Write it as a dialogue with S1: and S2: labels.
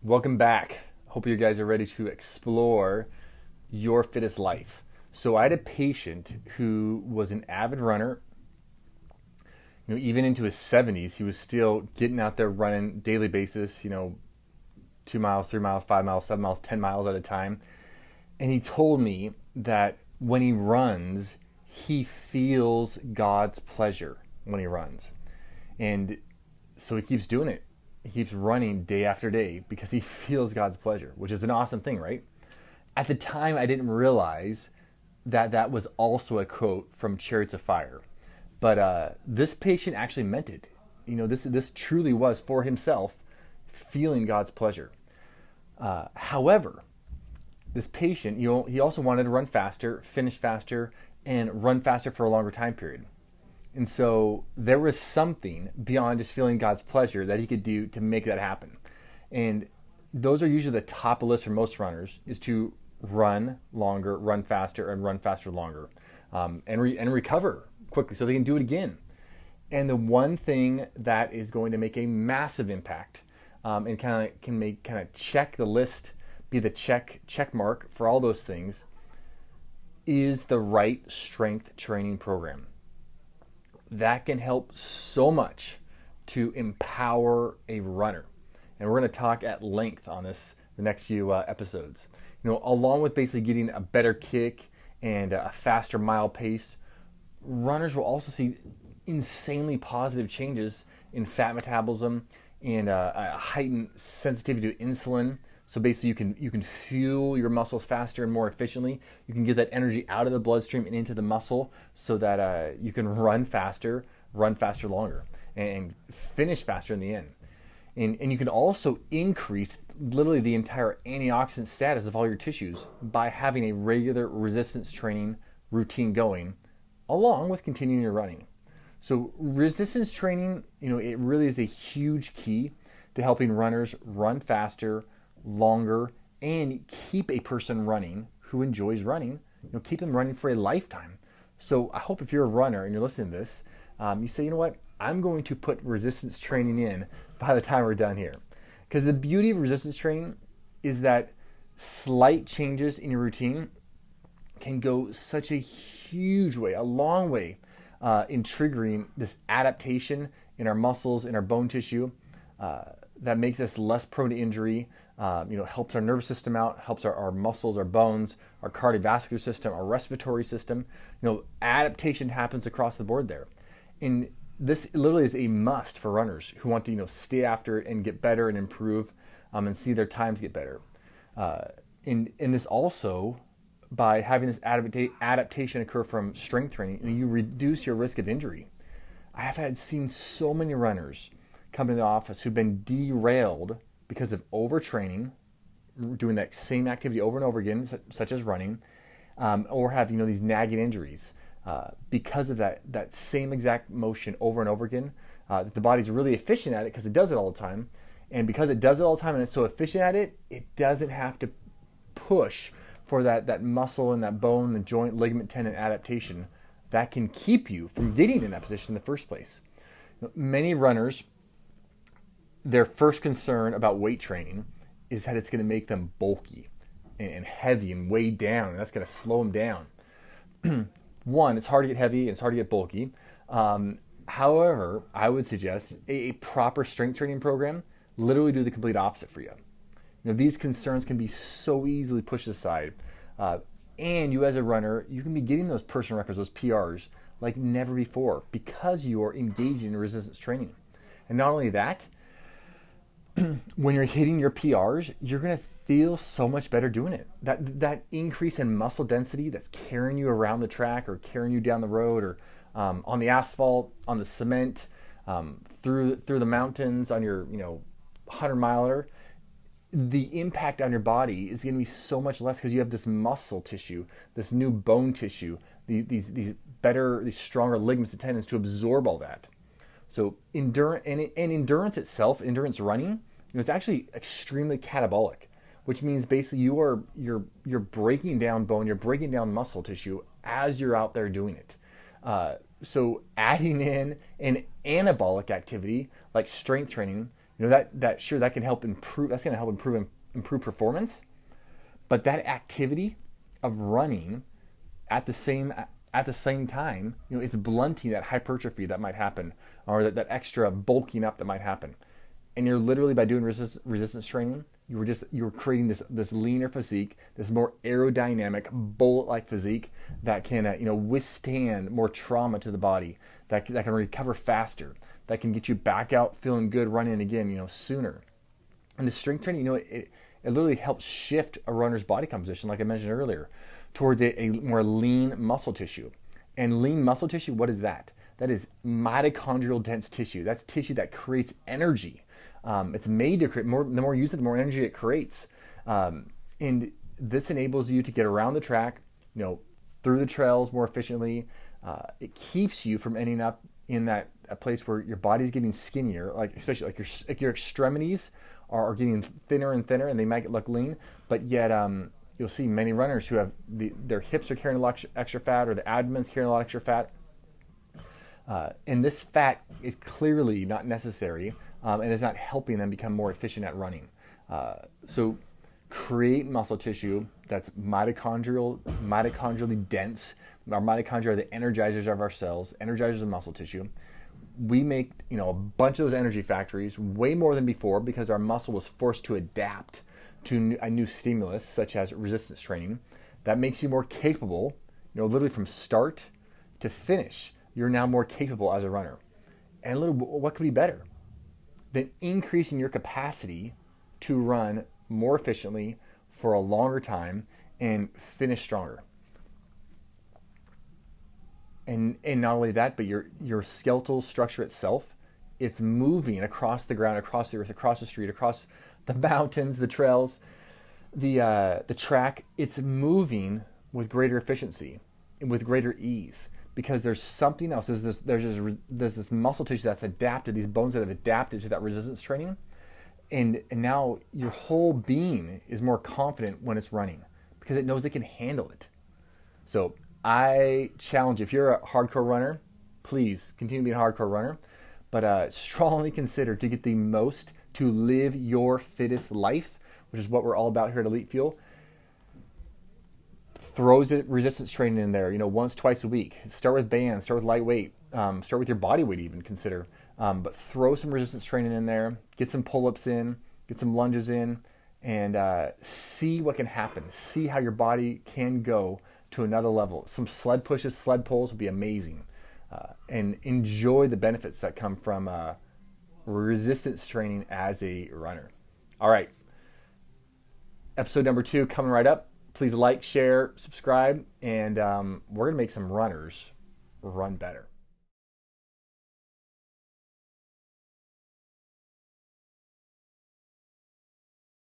S1: Welcome back. Hope you guys are ready to explore your fittest life. So I had a patient who was an avid runner. Even into his 70s, he was still getting out there running daily basis, 2 miles, 3 miles, 5 miles, 7 miles, 10 miles at a time. And he told me that when he runs, he feels God's pleasure when he runs. And so he keeps doing it. He keeps running day after day because he feels God's pleasure, which is an awesome thing, right? At the time, I didn't realize that that was also a quote from Chariots of Fire. But this patient actually meant it. This truly was for himself feeling God's pleasure. However, this patient, he also wanted to run faster, finish faster, and run faster for a longer time period. And so there was something beyond just feeling God's pleasure that he could do to make that happen. And those are usually the top of the list for most runners, is to run longer, run faster, and run faster longer, and recover quickly so they can do it again. And the one thing that is going to make a massive impact and can check the list, be the check mark for all those things, is the right strength training program. That can help so much to empower a runner. And we're going to talk at length on this the next few episodes. Along with basically getting a better kick and a faster mile pace, runners will also see insanely positive changes in fat metabolism and a heightened sensitivity to insulin. So basically you can fuel your muscles faster and more efficiently. You can get that energy out of the bloodstream and into the muscle so that you can run faster longer, and finish faster in the end. And you can also increase literally the entire antioxidant status of all your tissues by having a regular resistance training routine going, along with continuing your running. So resistance training, it really is a huge key to helping runners run faster, longer, and keep a person running who enjoys running, keep them running for a lifetime. So I hope if you're a runner and you're listening to this, you say, I'm going to put resistance training in by the time we're done here. Because the beauty of resistance training is that slight changes in your routine can go such a huge way, a long way, in triggering this adaptation in our muscles, in our bone tissue, that makes us less prone to injury, helps our nervous system out, helps our muscles, our bones, our cardiovascular system, our respiratory system. Adaptation happens across the board there. And this literally is a must for runners who want to, stay after it and get better and improve, and see their times get better. And this also, by having this adaptation occur from strength training, you reduce your risk of injury. I have seen so many runners come to the office who've been derailed because of overtraining, doing that same activity over and over again, such as running, or have these nagging injuries because of that same exact motion over and over again. The body's really efficient at it because it does it all the time, and because it does it all the time and it's so efficient at it, it doesn't have to push for that muscle and that bone, the joint, ligament, tendon adaptation that can keep you from getting in that position in the first place. Many runners, their first concern about weight training is that it's going to make them bulky and heavy and weighed down, and that's going to slow them down. One, it's hard to get heavy and it's hard to get bulky. However, I would suggest a proper strength training program literally do the complete opposite for you. These concerns can be so easily pushed aside. And you as a runner, you can be getting those personal records, those PRs, like never before because you are engaging in resistance training. And not only that, when you're hitting your PRs, you're going to feel so much better doing it. That increase in muscle density that's carrying you around the track or carrying you down the road or on the asphalt, on the cement, through the mountains, on your 100-miler, the impact on your body is going to be so much less because you have this muscle tissue, this new bone tissue, these stronger ligaments and tendons to absorb all that. So endurance itself, endurance running, it's actually extremely catabolic, which means basically you're breaking down bone, you're breaking down muscle tissue as you're out there doing it. So adding in an anabolic activity like strength training, that can help improve. That's going to help improve performance. But that activity of running at the same time, is blunting that hypertrophy that might happen, or that extra bulking up that might happen. And you're literally, by doing resistance training, you're creating this leaner physique, this more aerodynamic, bullet-like physique that can withstand more trauma to the body, that can recover faster, that can get you back out feeling good, running again, sooner. And the strength training, it literally helps shift a runner's body composition, like I mentioned earlier, towards a more lean muscle tissue. And lean muscle tissue, what is that? That is mitochondrial dense tissue. That's tissue that creates energy. It's made to create more. The more you use it, the more energy it creates. And this enables you to get around the track, through the trails more efficiently. It keeps you from ending up in a place where your body's getting skinnier, especially your extremities are getting thinner and thinner, and they might look lean, but yet you'll see many runners who have their hips are carrying a lot extra fat, or the abdomen's carrying a lot extra fat. And this fat is clearly not necessary, and is not helping them become more efficient at running. So create muscle tissue that's mitochondrially dense. Our mitochondria are the energizers of our cells, energizers of muscle tissue. We make a bunch of those energy factories, way more than before, because our muscle was forced to adapt to a new stimulus, such as resistance training. That makes you more capable, literally from start to finish. You're now more capable as a runner. And what could be better than increasing your capacity to run more efficiently for a longer time and finish stronger? And not only that, but your skeletal structure itself, it's moving across the ground, across the earth, across the street, across the mountains, the trails, the track. It's moving with greater efficiency and with greater ease, because there's something else. There's this muscle tissue that's adapted, these bones that have adapted to that resistance training, and now your whole being is more confident when it's running, because it knows it can handle it. So I challenge you, if you're a hardcore runner, please continue being a hardcore runner, but strongly consider, to get the most, to live your fittest life, which is what we're all about here at Elite Fuel. Throws it resistance training in there, once, twice a week. Start with bands, start with lightweight, start with your body weight even, consider. But throw some resistance training in there, get some pull-ups in, get some lunges in, and see what can happen. See how your body can go to another level. Some sled pushes, sled pulls would be amazing. And enjoy the benefits that come from resistance training as a runner. All right. Episode number 2 coming right up. Please like, share, subscribe, and we're going to make some runners run better.